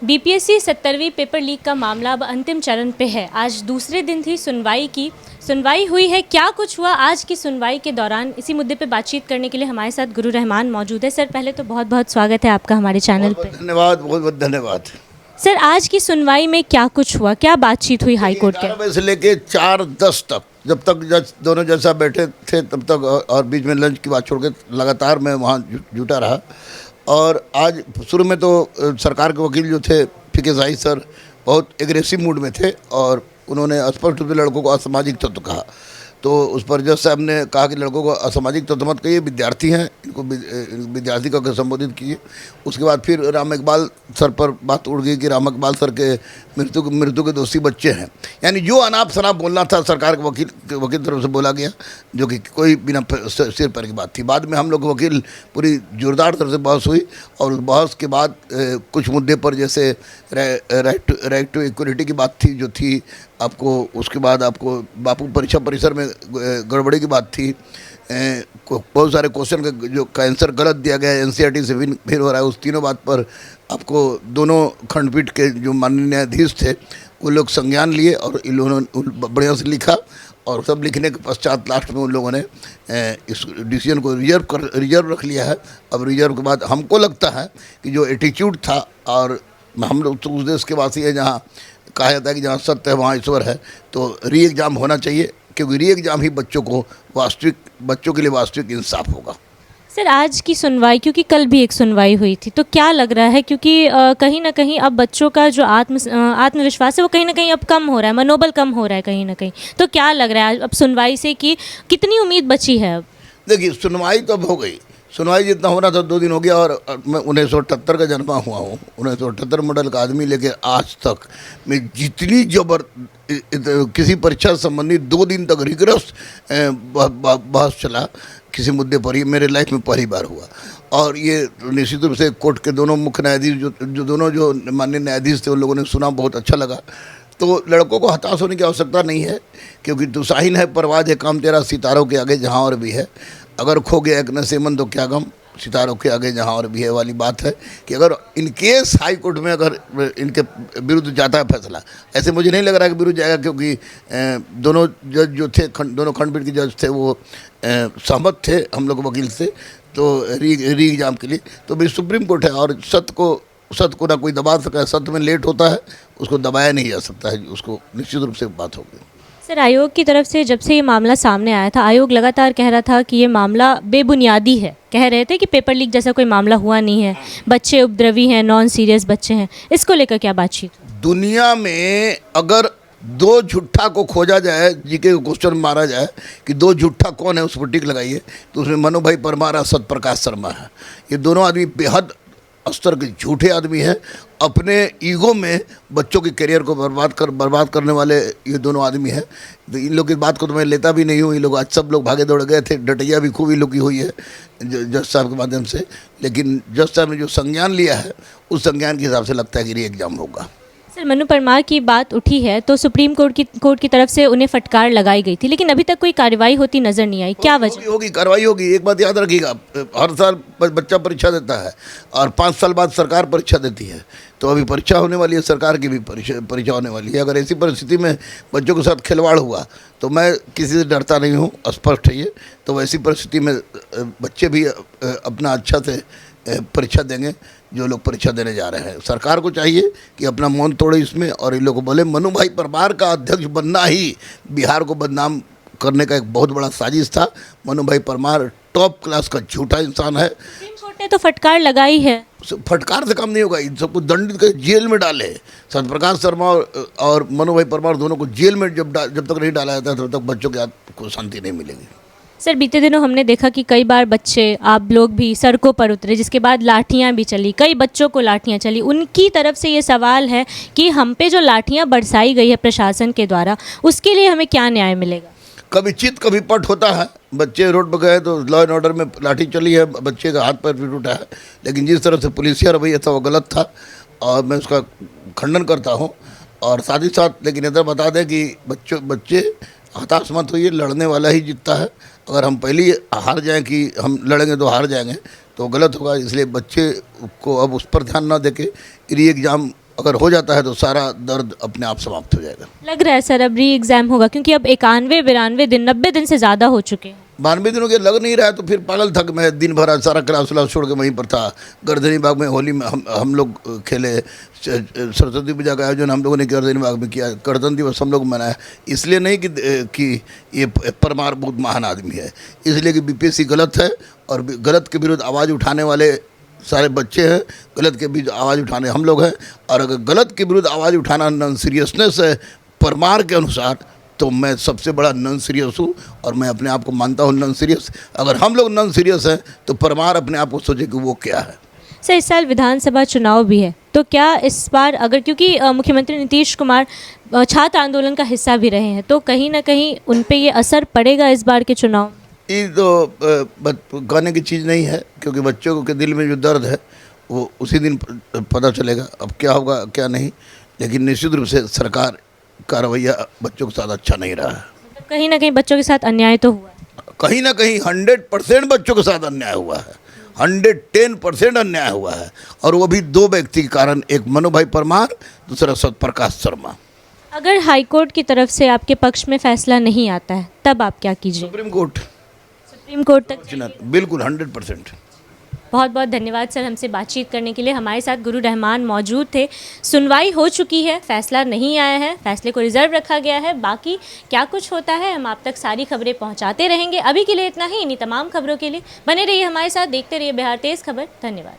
BPSC 70वीं paper leak का मामला अब अंतिम चरण पे है। आज दूसरे दिन थी सुनवाई हुई है। क्या कुछ हुआ आज की सुनवाई के दौरान, इसी मुद्दे पे बातचीत करने के लिए हमारे साथ गुरु रहमान मौजूद है। सर, पहले तो बहुत बहुत स्वागत है आपका हमारे चैनल पे। धन्यवाद, बहुत बहुत धन्यवाद। सर, आज की सुनवाई में क्या कुछ हुआ, क्या बातचीत हुई हाई कोर्ट के? 11 बजे से लेके 4:10 तक, जब तक जज दोनों जज साहब बैठे थे तब तक, और बीच में लंच की बात छोड़ के लगातार मैं वहाँ जुटा रहा। और आज शुरू में तो सरकार के वकील जो थे फीके शाही सर बहुत एग्रेसिव मूड में थे और उन्होंने स्पष्ट रूप से लड़कों को असामाजिक तत्व कहा। तो उस पर जज साहब ने कहा कि लड़कों को असामाजिक तत्व मत कहिए, विद्यार्थी हैं, इनको विद्यार्थी का संबोधित कीजिए। उसके बाद फिर राम इकबाल सर पर बात उड़ गई कि राम इकबाल सर के मृत्यु के दोषी बच्चे हैं। यानी जो अनाप शनाप बोलना था सरकार के वकील तरफ से बोला गया, जो कि कोई बिना सिर पर की बात थी। बाद में हम लोग के वकील पूरी जोरदार तरह से बहस हुई और उस बहस के बाद कुछ मुद्दे पर, जैसे राइट टू इक्वलिटी की बात थी जो थी आपको, उसके बाद आपको बापू परीक्षा परिसर में गड़बड़ी की बात थी, बहुत सारे क्वेश्चन का आंसर गलत दिया गया, एनसीईआरटी से फिर हो रहा है। उस तीनों बात पर आपको दोनों खंडपीठ के जो माननीय न्यायाधीश थे वो लोग संज्ञान लिए और इन लोगों ने बढ़िया से लिखा। और सब लिखने के पश्चात लास्ट में उन लोगों ने इस डिसीजन को रिजर्व रख लिया है। अब रिजर्व के बाद हमको लगता है कि जो एटीट्यूड था, और हम लोग तो उस देश के वासी हैं जहाँ कहा जाता है कि जहाँ सत्य है वहाँ ईश्वर है, तो री एग्ज़ाम होना चाहिए, क्योंकि री एग्ज़ाम ही बच्चों के लिए वास्तविक इंसाफ होगा। सर, आज की सुनवाई, क्योंकि कल भी एक सुनवाई हुई थी, तो क्या लग रहा है, क्योंकि कहीं ना कहीं अब बच्चों का जो आत्मविश्वास है वो कहीं ना कहीं अब कम हो रहा है, मनोबल कम हो रहा है कहीं ना कहीं, तो क्या लग रहा है अब सुनवाई से कि कितनी उम्मीद बची है अब? देखिए, सुनवाई तो अब हो गई, सुनवाई जितना होना था 2 दिन हो गया। और मैं 1978 का जन्मा हुआ हूँ, 1978 मॉडल का आदमी लेके आज तक मैं जितनी किसी परीक्षा संबंधी 2 दिन तक रिगरस बहस चला किसी मुद्दे पर, ये मेरे लाइफ में पहली बार हुआ। और ये निश्चित रूप से कोर्ट के दोनों मुख्य न्यायाधीश जो माननीय न्यायाधीश थे उन लोगों ने सुना, बहुत अच्छा लगा। तो लड़कों को हताश होने की आवश्यकता नहीं है, क्योंकि दुसाहिन है परवाज़ है काम तेरा सितारों के आगे जहाँ और भी है। अगर खो गया एक नसेमन तो क्या गम, सितारों के आगे जहाँ और भी है वाली बात है कि अगर इनकेस हाई कोर्ट में अगर इनके विरुद्ध जाता है फैसला, ऐसे मुझे नहीं लग रहा है कि विरुद्ध जाएगा, क्योंकि दोनों जज जो थे, दोनों खंडपीठ के जज थे, वो सहमत थे हम लोग वकील से, तो री एग्जाम के लिए। तो भी सुप्रीम कोर्ट है और सत्य को ना कोई दबा सका है। सत्य में लेट होता है, उसको दबाया नहीं जा सकता है, उसको निश्चित रूप से बात होगी। सर, आयोग की तरफ से जब से ये मामला सामने आया था, आयोग लगातार कह रहा था कि ये मामला बेबुनियादी है। कह रहे थे कि पेपर लीक जैसा कोई मामला हुआ नहीं है, बच्चे उपद्रवी हैं, नॉन सीरियस बच्चे हैं। इसको लेकर क्या बातचीत? दुनिया में अगर 2 झूठा को खोजा जाए, जीके को क्वेश्चन मारा जाए कि 2 झूठा कौन है, उस पर टिक लगाइए, तो उसमें मनु भाई परमार और सत्यप्रकाश शर्मा है। ये दोनों आदमी बेहद स्तर के झूठे आदमी हैं। अपने ईगो में बच्चों के करियर को बर्बाद करने वाले ये दोनों आदमी हैं। तो इन लोग की बात को तो मैं लेता भी नहीं हूँ। इन लोग आज सब लोग भागे दौड़ गए थे, डटिया भी खूब इन लोग की हुई है जज साहब के माध्यम से, लेकिन जज साहब ने जो संज्ञान लिया है उस संज्ञान के हिसाब से लगता है कि री एग्जाम होगा। सर, मनु परमार की बात उठी है तो सुप्रीम कोर्ट की तरफ से उन्हें फटकार लगाई गई थी, लेकिन अभी तक कोई कार्रवाई होती नजर नहीं आई। क्या वजह? होगी कार्रवाई होगी। एक बात याद रखिएगा, हर साल बच्चा परीक्षा देता है और 5 साल बाद सरकार परीक्षा देती है। तो अभी परीक्षा होने वाली है, सरकार की भी परीक्षा होने वाली है। अगर ऐसी परिस्थिति में बच्चों के साथ खिलवाड़ हुआ तो मैं किसी से डरता नहीं हूँ, स्पष्ट है ये। तो वैसी परिस्थिति में बच्चे भी अपना अच्छा से परीक्षा देंगे जो लोग परीक्षा देने जा रहे हैं। सरकार को चाहिए कि अपना मौन तोड़े इसमें और इन लोगों को बोले मनु भाई परमार का अध्यक्ष बनना ही बिहार को बदनाम करने का एक बहुत बड़ा साजिश था। मनु भाई परमार टॉप क्लास का झूठा इंसान है। सुप्रीम कोर्ट ने तो फटकार लगाई है। फटकार से काम नहीं होगा, इन सबको दंडित कर जेल में डाले। सत्यप्रकाश शर्मा और मनु भाई परमार दोनों को जेल में जब तक नहीं डाला जाता तब तक बच्चों को शांति नहीं मिलेगी। सर, बीते दिनों हमने देखा कि कई बार बच्चे, आप लोग भी सड़कों पर उतरे, जिसके बाद लाठियां भी चली, कई बच्चों को लाठियां चली। उनकी तरफ से ये सवाल है कि हम पे जो लाठियां बरसाई गई है प्रशासन के द्वारा, उसके लिए हमें क्या न्याय मिलेगा? कभी चित कभी पट होता है। बच्चे रोड पर गए तो लॉ एंड ऑर्डर में लाठी चली है, बच्चे का हाथ पैर भी टूटा है, लेकिन जिस तरह से पुलिसिया रवैया था वो गलत था और मैं उसका खंडन करता हूँ। और साथ ही साथ लेकिन इधर बता दें कि बच्चे हताश मत होइए, लड़ने वाला ही जीतता है। अगर हम पहले ही हार जाएं कि हम लड़ेंगे तो हार जाएंगे तो गलत होगा। इसलिए बच्चे को अब उस पर ध्यान ना देके री एग्ज़ाम अगर हो जाता है तो सारा दर्द अपने आप समाप्त हो जाएगा। लग रहा है सर अब री एग्ज़ाम होगा, क्योंकि अब 91-92 दिन, 90 दिन से ज़्यादा हो चुके हैं। 92 दिनों के लग नहीं रहा है तो फिर पागल थक मैं दिन भर आज सारा क्लास व्लास छोड़ के वहीं पर था। गर्दनी बाग में होली में हम लोग खेले, सरस्वती पूजा का आयोजन हम लोगों ने गर्दनी बाग में किया, गणतंत्र दिवस हम लोग मनाया। इसलिए नहीं कि ये परमार बहुत महान आदमी है, इसलिए कि बीपीएससी गलत है और गलत के विरुद्ध आवाज़ उठाने वाले सारे बच्चे हैं, गलत के विरुद्ध आवाज़ उठाने हम लोग हैं। और अगर गलत के विरुद्ध आवाज़ उठाना नॉन सीरियसनेस है परमार के अनुसार, तो मैं सबसे बड़ा नॉन सीरियस हूँ और मैं अपने आप को मानता हूँ नॉन सीरियस। अगर हम लोग नॉन सीरियस हैं तो परमार अपने आप को सोचे कि वो क्या है। सर इस साल विधानसभा चुनाव भी है, तो क्या इस बार अगर, क्योंकि मुख्यमंत्री नीतीश कुमार छात्र आंदोलन का हिस्सा भी रहे हैं, तो कहीं ना कहीं उन पे ये असर पड़ेगा इस बार के चुनाव? ये तो कहने की चीज़ नहीं है, क्योंकि बच्चों के दिल में जो दर्द है वो उसी दिन पता चलेगा अब क्या होगा क्या नहीं। लेकिन निश्चित रूप से सरकार का रवैया बच्चों के साथ अच्छा नहीं रहा है। मतलब कहीं ना कहीं बच्चों के साथ अन्याय तो हुआ है। कहीं ना कहीं 100% बच्चों के साथ अन्याय हुआ है, 110% अन्याय हुआ है। और वो भी दो व्यक्ति के कारण, एक मनु भाई परमार, दूसरा सत्यप्रकाश शर्मा। अगर हाईकोर्ट की तरफ से आपके पक्ष में फैसला नहीं आता है तब आप क्या कीजिए? सुप्रीम कोर्ट तक? बिल्कुल 100%। बहुत बहुत धन्यवाद सर हमसे बातचीत करने के लिए। हमारे साथ गुरु रहमान मौजूद थे। सुनवाई हो चुकी है, फैसला नहीं आया है, फैसले को रिजर्व रखा गया है। बाकी क्या कुछ होता है हम आप तक सारी खबरें पहुंचाते रहेंगे। अभी के लिए इतना ही। इन्हीं तमाम खबरों के लिए बने रहिए हमारे साथ, देखते रहिए बिहार तेज़ खबर। धन्यवाद।